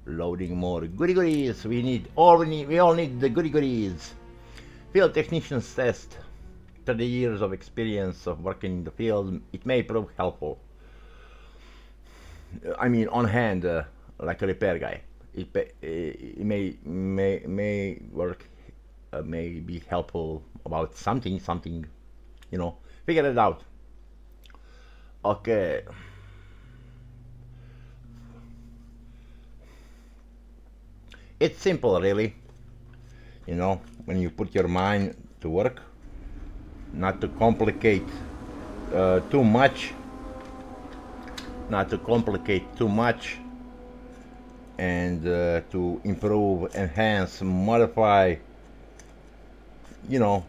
Loading more goody goodies. We all need the goody goodies. Field technicians test. 30 years of experience of working in the field. It may prove helpful. I mean, on hand, like a repair guy. It may work, may be helpful about something. Figure it out. Okay. It's simple, really. When you put your mind to work, not to complicate too much, and to improve, enhance, modify,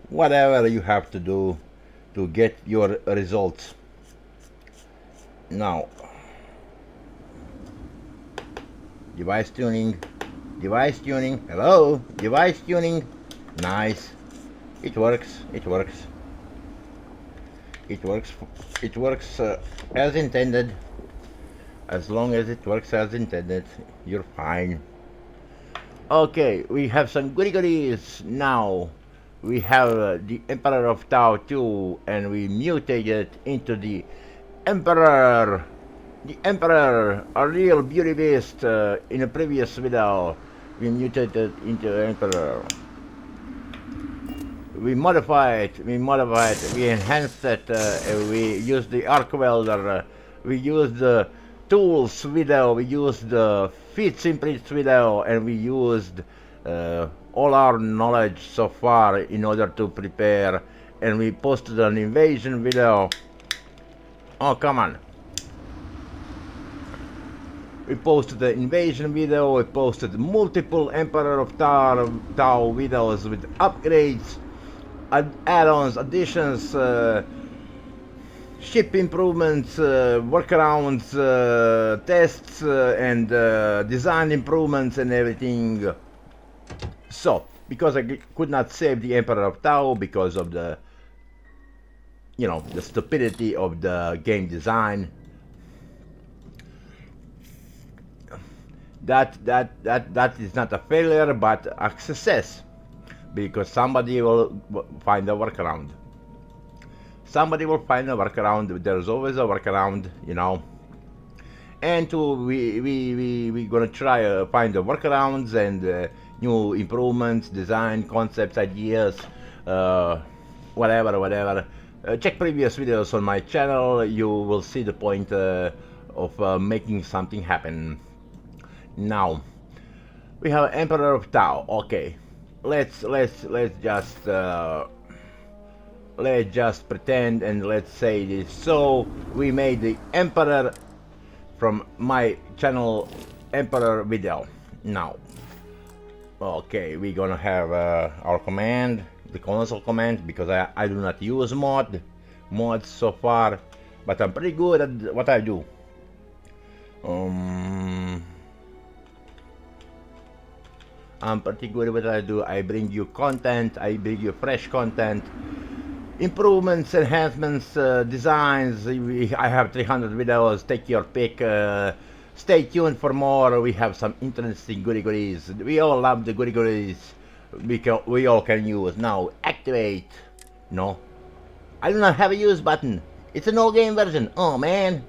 whatever you have to do to get your results. Now, device tuning, hello, device tuning, nice, it works, as intended. As long as it works as intended, you're fine. Okay, we have some goody goodies now. We have the Emperor of Tau 2, and we mutated into the Emperor. The Emperor, a real beauty beast. In a previous video, we mutated into Emperor. We modified, we enhanced it. We used the arc welder. We used the tools video. We used the feet imprints video, and we used all our knowledge so far in order to prepare. And we posted an invasion video. Oh, come on. We posted the invasion video. We posted multiple Emperor of Tau videos with upgrades, add-ons, additions, ship improvements, workarounds, tests, and design improvements and everything. So, because I could not save the Emperor of Tau because of the stupidity of the game design, that is not a failure but a success, because somebody will find a workaround. There's always a workaround, and we gonna try find the workarounds and new improvements, design concepts, ideas, whatever. Check previous videos on my channel. You will see the point of making something happen. Now we have Emperor of Tau. Okay, let's just pretend and let's say this. So we made the Emperor from my channel Emperor video. Now, okay, we're gonna have our command, the console command, because I do not use mods so far, but I'm pretty good at what I do. I'm pretty good at what I do. I bring you content, I bring you fresh content, improvements, enhancements, designs. I have 300 videos, take your pick. Stay tuned for more. We have some interesting goody goodies. We all love the goody goodies because we all can use. Now, activate. No, I do not have a use button. It's an old game version. Oh man.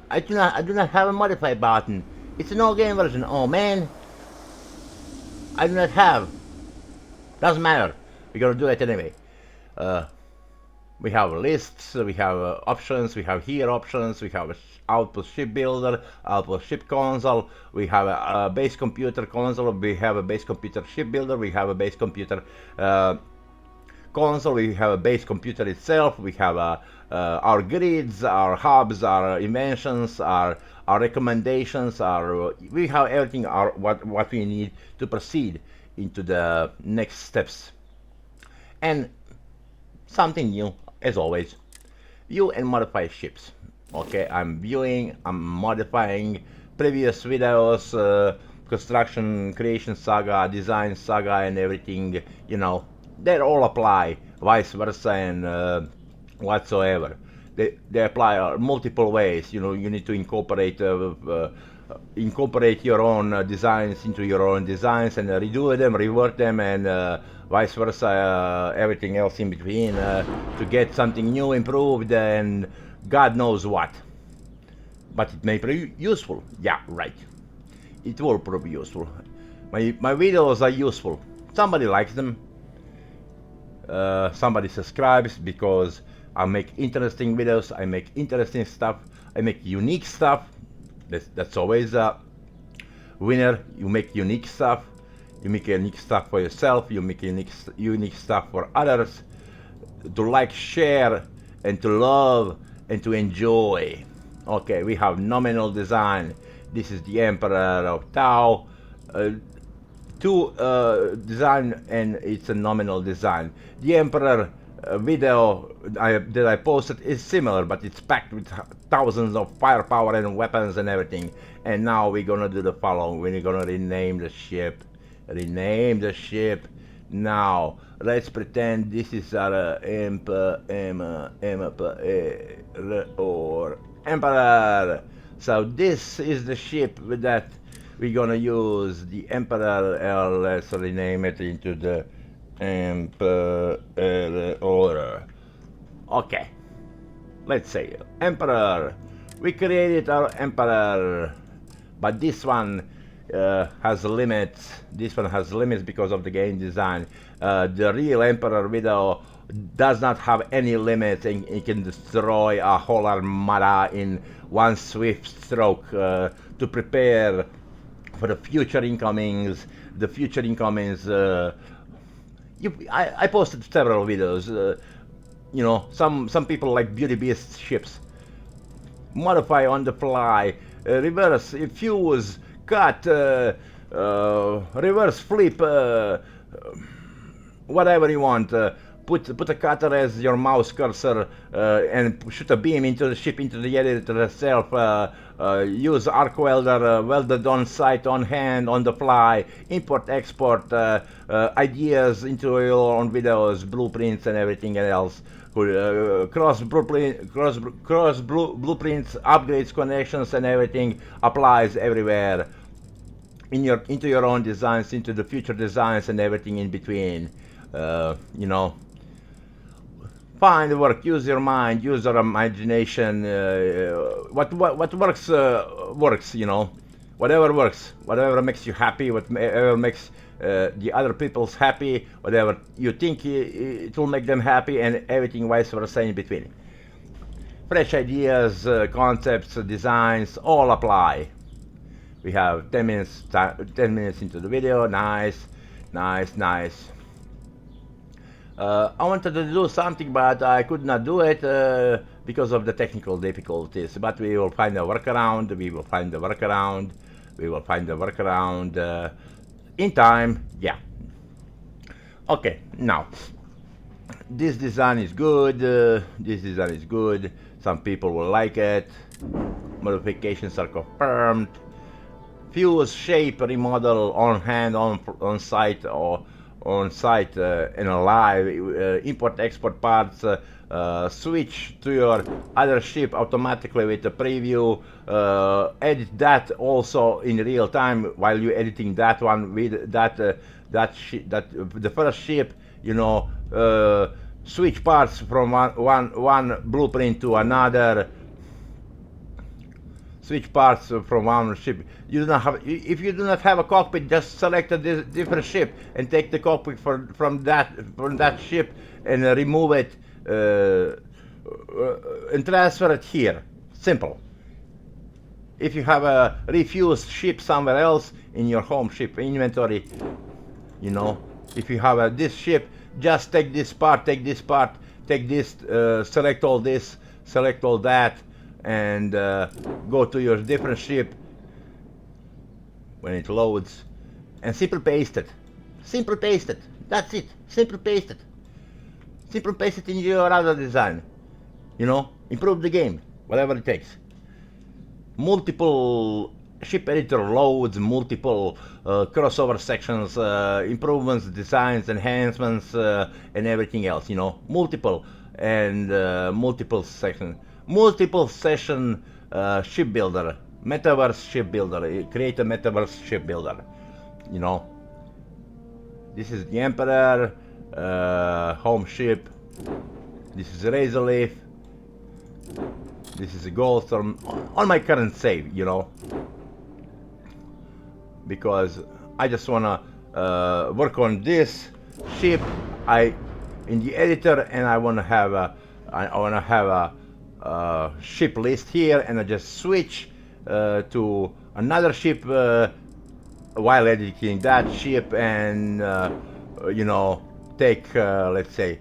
I do not have a modify button. It's an old game version. Oh man. I do not have. Doesn't matter. We're gonna do it anyway. We have lists, we have options, we have here options, we have output ship builder, output ship console, we have a base computer console, we have a base computer ship builder, we have a base computer console, we have a base computer itself, we have our grids, our hubs, our inventions, our recommendations, we have everything, what we need to proceed into the next steps. And something new, as always, view and modify ships. Okay, I'm modifying previous videos, construction, creation saga, design saga, and everything. They all apply, vice versa, and whatsoever. They apply multiple ways. You need to incorporate incorporate your own designs into your own designs and redo them, rework them, and vice versa, everything else in between to get something new, improved, and God knows what. But it may prove useful. Yeah, right. It will prove useful. My videos are useful. Somebody likes them. Somebody subscribes because I make interesting videos. I make interesting stuff. I make unique stuff. That's always a winner. You make unique stuff. You make unique stuff for yourself. You make unique stuff for others to like, share, and to love and to enjoy. Okay, we have nominal design. This is the Emperor of Tau. Two design, and it's a nominal design. The Emperor video that I posted is similar, but it's packed with thousands of firepower and weapons and everything. And now we're gonna do the following. We're gonna rename the ship. Rename the ship. Now let's pretend this is our Emperor. So this is the ship that we're gonna use, the Emperor. Let's rename it into the Emperor. Okay, let's say Emperor. We created our Emperor, but this one has limits. This one has limits because of the game design. The real Emperor video does not have any limits, and it can destroy a whole armada in one swift stroke to prepare for the future incomings. The future incomings. I posted several videos. You know, some people like Beauty Beast ships. Modify on the fly, reverse, fuse, cut, reverse flip, whatever you want. Put a cutter as your mouse cursor and shoot a beam into the ship, into the editor itself. Use arc welder, welded on site, on hand, on the fly. Import, export ideas into your own videos, blueprints, and everything else. Cross blueprints, upgrades, connections, and everything applies everywhere. Into your own designs, into the future designs, and everything in between. You know. Find work, use your mind, use your imagination. What works works, you know. Whatever works, whatever makes you happy, whatever makes the other people's happy, whatever you think it will make them happy, and everything vice versa in between. Fresh ideas, concepts, designs, all apply. We have 10 minutes into the video. Nice. I wanted to do something, but I could not do it because of the technical difficulties. But we will find a workaround. In time. Yeah. Okay. Now, this design is good. Some people will like it. Modifications are confirmed. Fuse, shape, remodel on hand, on site, or on site and live. Import, export parts. Switch to your other ship automatically with the preview. Edit that also in real time while you're editing that one with the first ship. You know, switch parts from one blueprint to another. Switch parts from one ship. You do not have. If you do not have a cockpit, just select a different ship and take the cockpit from that ship and remove it and transfer it here. Simple. If you have a refused ship somewhere else in your home ship inventory, you know, if you have this ship, just take this part, take this, select all this, select all that, and go to your different ship when it loads, and simply paste it. That's it. Simply paste it in your other design. You know, improve the game, whatever it takes. Multiple ship editor loads, multiple crossover sections, improvements, designs, enhancements, and everything else. You know, multiple session shipbuilder Metaverse ship builder. Create a metaverse ship builder. You know, this is the Emperor home ship. This is Razor Leaf. This is a Goldstorm on my current save, you know, because I just wanna work on this ship in the editor, and I wanna have a ship list here, and I just switch to another ship while editing that ship, and you know, take let's say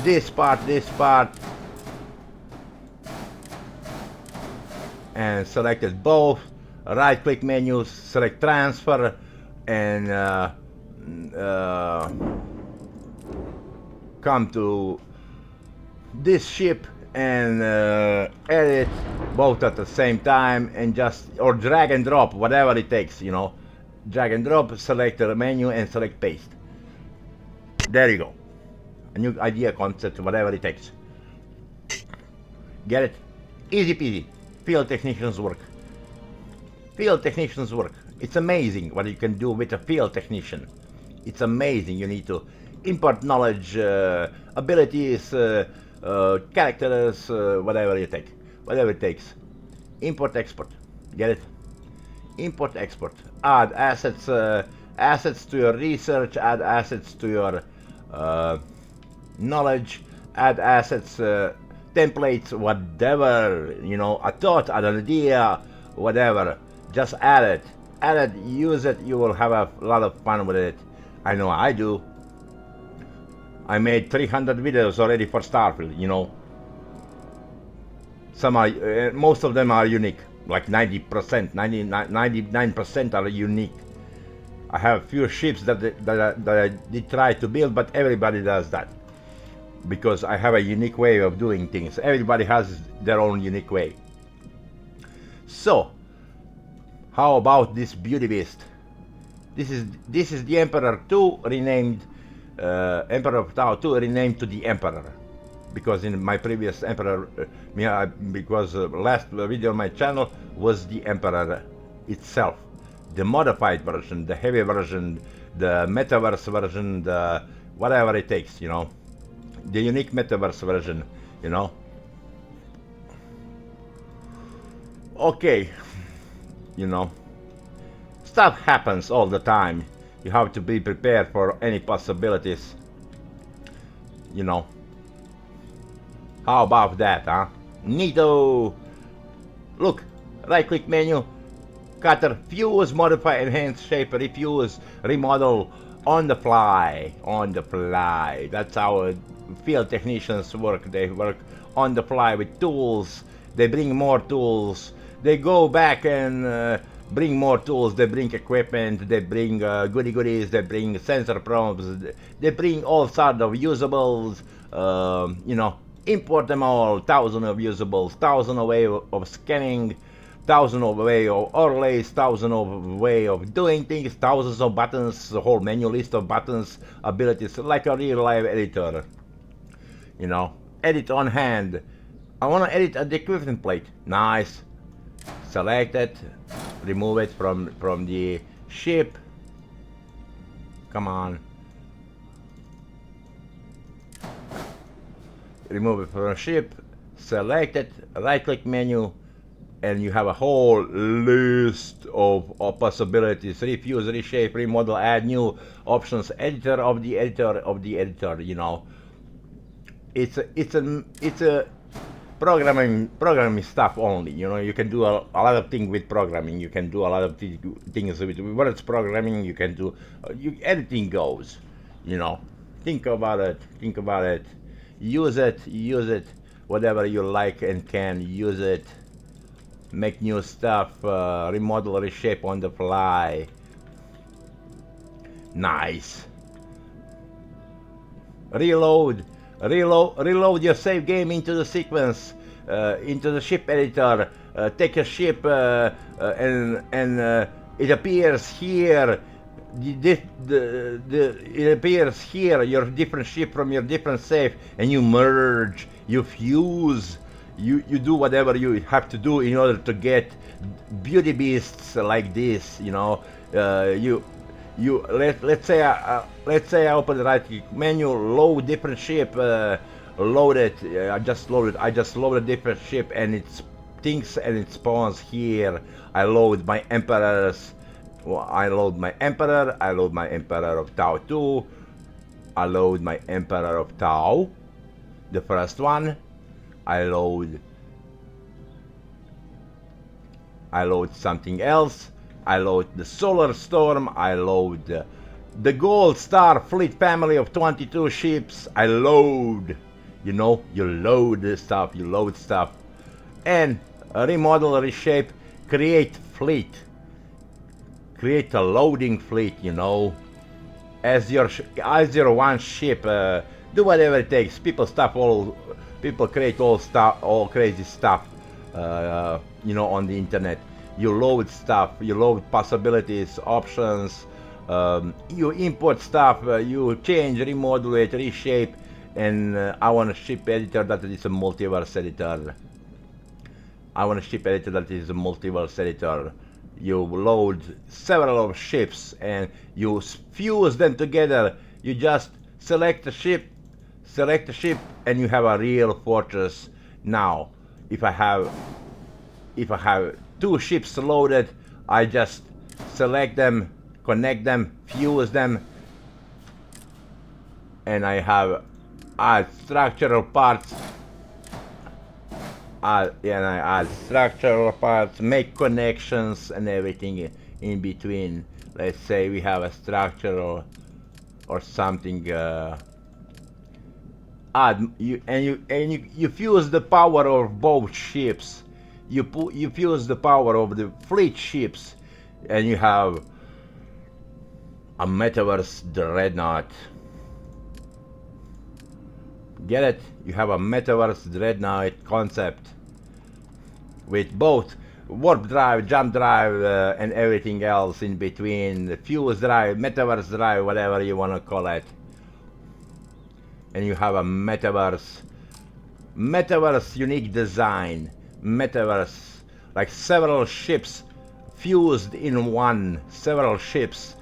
this part, and selected both. Right click menu, select transfer, and come to this ship and edit both at the same time, and just, or drag and drop, whatever it takes, you know. Drag and drop, select the menu and select paste. There you go. A new idea, concept, whatever it takes. Get it? Easy peasy. Field technicians work. Field technicians work. It's amazing what you can do with a field technician. It's amazing. You need to import knowledge, abilities, characters, whatever you take, whatever it takes. Import, export. Get it? Import, export. Add assets, assets to your research. Add assets to your knowledge. Add assets, templates, whatever, you know, a thought, an idea, whatever. Just add it, use it. You will have a lot of fun with it. I know I do. I made 300 videos already for Starfield, you know. Some are, most of them are unique, like 90%, 99% are unique. I have few ships that I did try to build, but everybody does that. Because I have a unique way of doing things. Everybody has their own unique way. So, how about this beauty beast? This is the Emperor 2 renamed, Emperor of Tau 2 renamed to the Emperor. Because in my previous Emperor, because last video on my channel was the Emperor itself. The modified version, the heavy version, the metaverse version, the whatever it takes, you know. The unique metaverse version, you know. Okay, you know, stuff happens all the time. You have to be prepared for any possibilities, you know. How about that, huh? Neato! Look, right click menu, cutter, fuse, modify, enhance, shape, refuse, remodel, on the fly, That's how field technicians work. They work on the fly with tools. They bring more tools. They go back and bring more tools. They bring equipment. They bring goodies. They bring sensor probes. They bring all sorts of usables. You know, import them all. Thousands of usables. Thousands of way of scanning. Thousands of way of overlays, thousands of way of doing things, thousands of buttons, the whole menu list of buttons, abilities, like a real live editor. You know, edit on hand. I want to edit at the equipment plate. Nice. Select it, remove it from the ship. Come on. Remove it from the ship. Select it. Right click menu. And you have a whole list of possibilities: refuse, reshape, remodel, add new options, editor of the editor. You know, it's a programming stuff only. You know, you can do a lot of things with programming. You can do a lot of things with words programming. You can do editing goes. You know, think about it. Use it. Whatever you like and can use it. Make new stuff, remodel, reshape on the fly. Nice. Reload your save game into the sequence, into the ship editor. Take a ship and it appears here. It appears here, your different ship from your different save, and you merge, you fuse. you do whatever you have to do in order to get beauty beasts like this, you know. Let's say I open the right click menu, load different ship, load it. I just loaded different ship, and it thinks and it spawns here. I load my emperors. Well, I load my emperor. I load my emperor of Tau 2. I load my emperor of Tau, the first one. I load something else. I load the Solar Storm. I load the Gold Star Fleet family of 22 ships. I load, you know, you load this stuff, you load stuff. And remodel, reshape, create fleet. Create a loading fleet, you know. As your one ship, do whatever it takes. People create all crazy stuff, you know, on the internet. You load stuff, you load possibilities, options, you import stuff, you change, remodulate, reshape, and I want a ship editor that is a multiverse editor. You load several of ships and you fuse them together. You just select a ship, and you have a real fortress. Now, if I have 2 ships loaded, I just select them, connect them, fuse them, and I have add structural parts. I add structural parts, make connections and everything in between. Let's say we have a structural or something. You fuse the power of both ships. You fuse the power of the fleet ships, and you have a metaverse dreadnought. Get it? You have a metaverse dreadnought concept with both warp drive, jump drive, and everything else in between. The fuse drive, metaverse drive, whatever you want to call it. And you have a metaverse unique design. Metaverse, like several ships fused in one. Several ships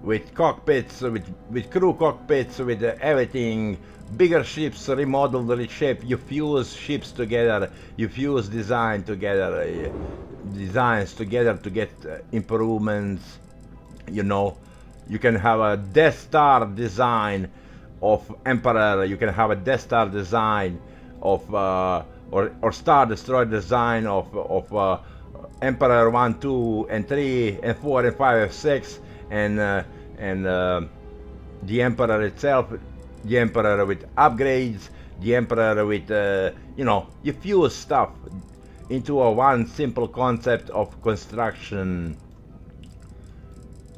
with cockpits, with crew cockpits, with everything. Bigger ships, remodeled, reshape. You fuse ships together. You fuse designs together to get improvements. You know, you can have a Death Star design of Emperor. You can have a Death Star design of or Star Destroyer design of Emperor 1, 2, and 3, and 4, and 5, and 6, and the Emperor itself. The Emperor with upgrades, the Emperor with, you know, you fuse stuff into one simple concept of construction.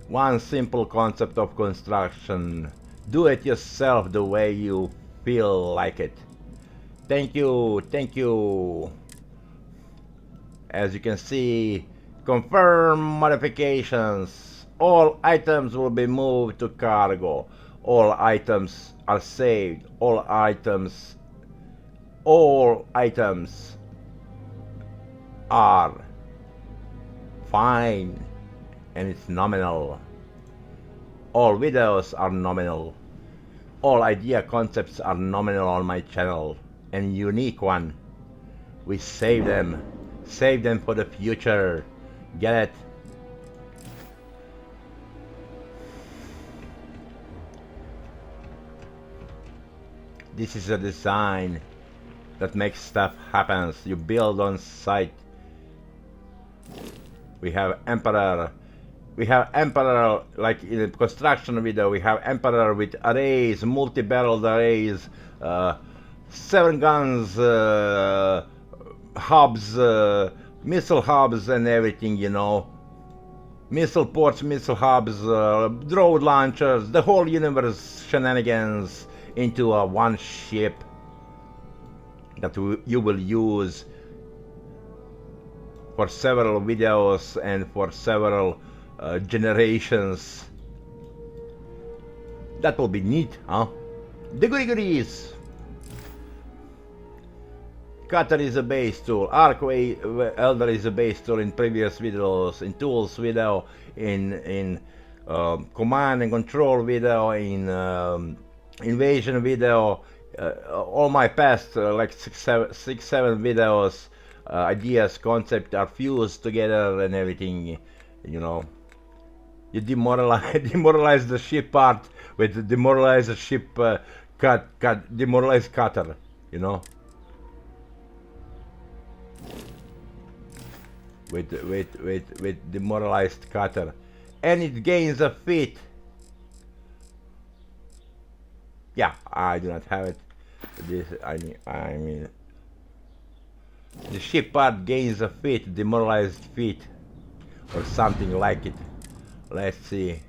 One simple concept of construction. Do it yourself the way you feel like it. Thank you. As you can see, confirm modifications. All items will be moved to cargo. All items are saved. All items are fine, and it's nominal. All videos are nominal. All idea concepts are nominal on my channel, and unique one. We save them for the future. Get it? This is a design that makes stuff happen. You build on site. We have Emperor. Like in the construction video. We have Emperor with arrays, multi-barreled arrays, 7 guns, hubs, missile hubs, and everything. You know, missile ports, missile hubs, drone launchers, the whole universe shenanigans into one ship that you will use for several videos and for several generations. That will be neat, huh? The goodies. Cutter is a base tool. Arc Welder is a base tool in previous videos, in tools video, in command and control video, in invasion video. All my past like six, seven videos, ideas, concept are fused together and everything. You know, you demoralize the ship part with demoralize the ship demoralize cutter. You know. With demoralized cutter, and it gains a feat. Yeah, I do not have it. This I mean the ship part gains a feat, demoralized feat, or something like it. Let's see.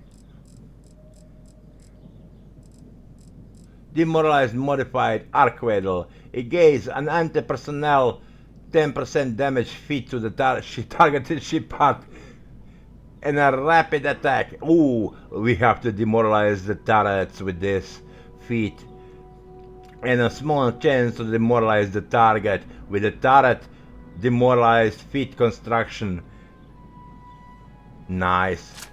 Demoralized modified arc weddle. It gains an anti-personnel 10% damage feat to the targeted ship part and a rapid attack. Ooh, we have to demoralize the turrets with this feat. And a small chance to demoralize the target with the turret demoralized feat construction. Nice.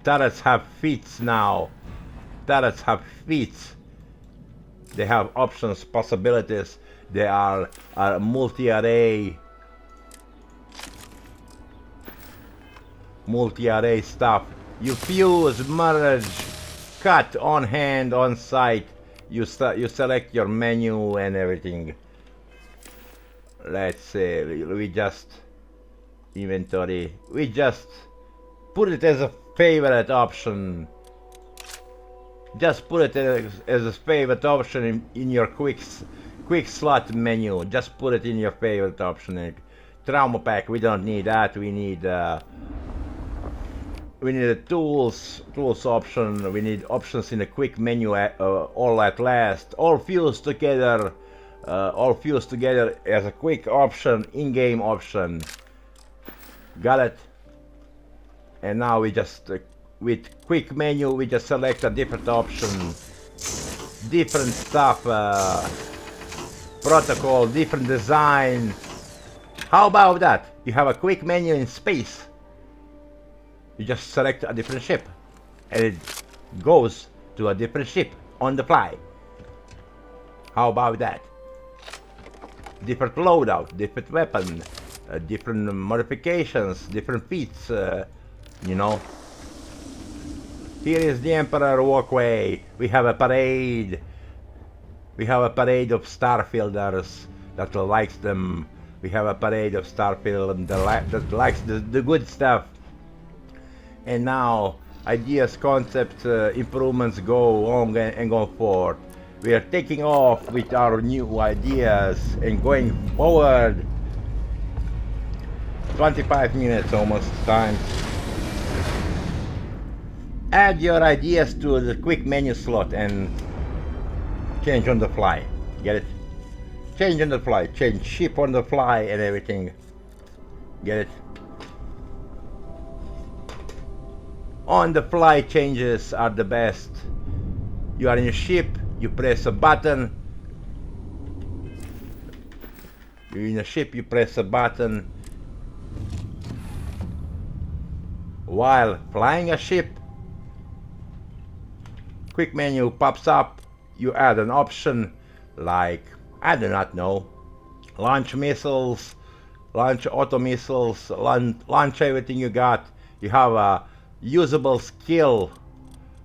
Turrets have feats now. Turrets have feats. They have options, possibilities. They are multi-array stuff. You fuse, merge, cut on hand, on site. You select your menu and everything. Let's say we just inventory. We just put it as a favorite option. Just put it as a favorite option in your quick slot menu. Just put it in your favorite option. Trauma pack, we don't need that. We need a tools option. We need options in the quick menu. All at last, all fused together as a quick option, in-game option. Got it. And now we just with quick menu we just select a different option, different stuff, protocol, different design. How about that? You have a quick menu in space. You just select a different ship and it goes to a different ship on the fly. How about that? Different loadout, different weapon, different modifications, different feats, you know. Here is the Emperor walkway. We have a parade. We have a parade of Starfielders that likes them. We have a parade of Starfield that likes the good stuff. And now ideas, concepts, improvements go on and go forward. We are taking off with our new ideas and going forward. 25 minutes almost time. Add your ideas to the quick menu slot and change on the fly. Get it? Change on the fly. Change ship on the fly and everything. Get it? On the fly changes are the best. You are in a ship, you press a button. You're in a ship, you press a button. While flying a ship, quick menu pops up. You add an option like, I do not know, launch missiles, launch auto missiles, launch everything you got. You have a usable skill.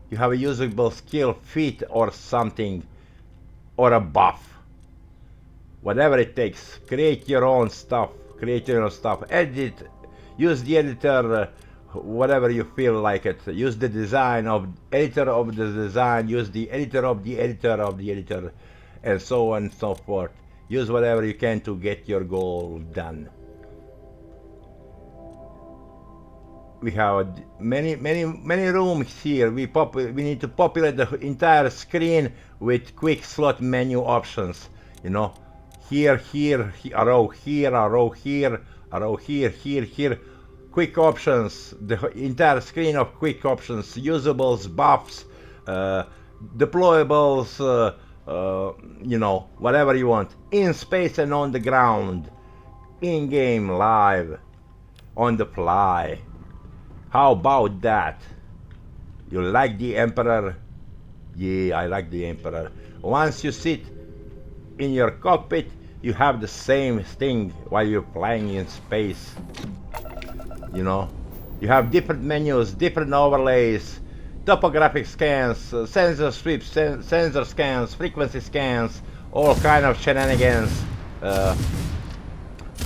You have a usable skill feat or something, or a buff. Whatever it takes. Create your own stuff. Create your own stuff. Edit. Use the editor. Whatever you feel like it. Use the design of editor of the design. Use the editor of the editor of the editor, and so on and so forth. Use whatever you can to get your goal done. We have many rooms here. We need to populate the entire screen with quick slot menu options. You know, here, a row here, a row here, a row here, here. Quick options, the entire screen of quick options, usables, buffs, deployables, uh, whatever you want, in space and on the ground, in game, live, on the fly. How about that? You like the Emperor? Yeah, I like the Emperor. Once you sit in your cockpit, you have the same thing while you're flying in space. You know, you have different menus, different overlays, topographic scans, sensor sweeps, sensor scans, frequency scans, all kind of shenanigans. Uh,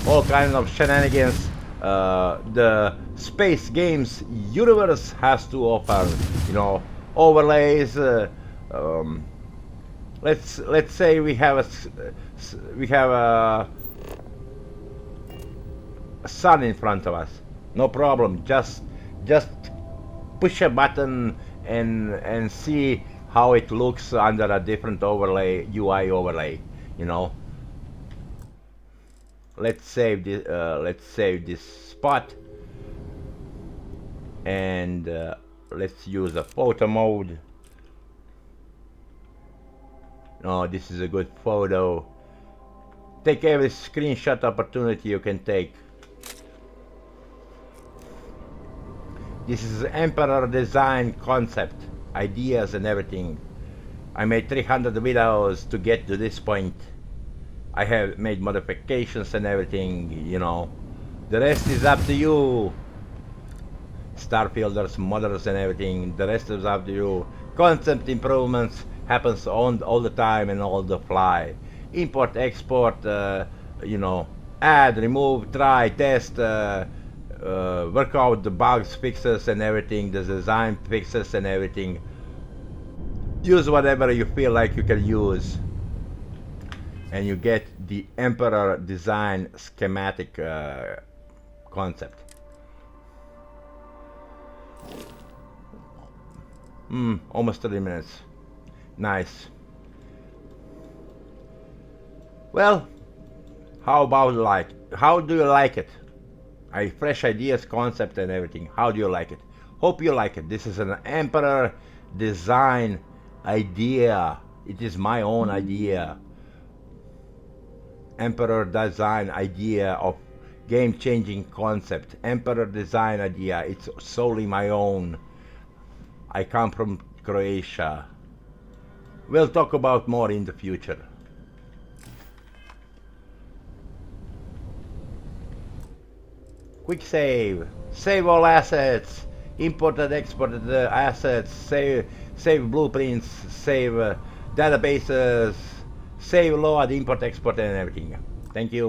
all kinds of shenanigans the space games universe has to offer. Overlays. Um, let's say we have a sun in front of us. No problem. Just push a button and see how it looks under a different overlay, UI overlay. You know. Let's save this spot, and let's use a photo mode. Oh, this is a good photo. Take every screenshot opportunity you can take. This is Emperor design concept, ideas and everything. I made 300 videos to get to this point. I have made modifications and everything. The rest is up to you. Starfielders, modders and everything. The rest is up to you. Concept improvements happens all the time and all the fly. Import, export, add, remove, try, test, work out the bugs, fixes and everything, the design fixes and everything. Use whatever you feel like you can use. And you get the Emperor design schematic concept. Almost 30 minutes. Nice. Well, how do you like it? Fresh ideas, concept and everything. How do you like it? Hope you like it. This is an Emperor design idea. It is my own idea. Emperor design idea of game-changing concept. Emperor design idea. It's solely my own. I come from Croatia. We'll talk about more in the future. Quick save. Save all assets. Imported, exported assets. Save blueprints. Save databases. Save load, import, export and everything. Thank you.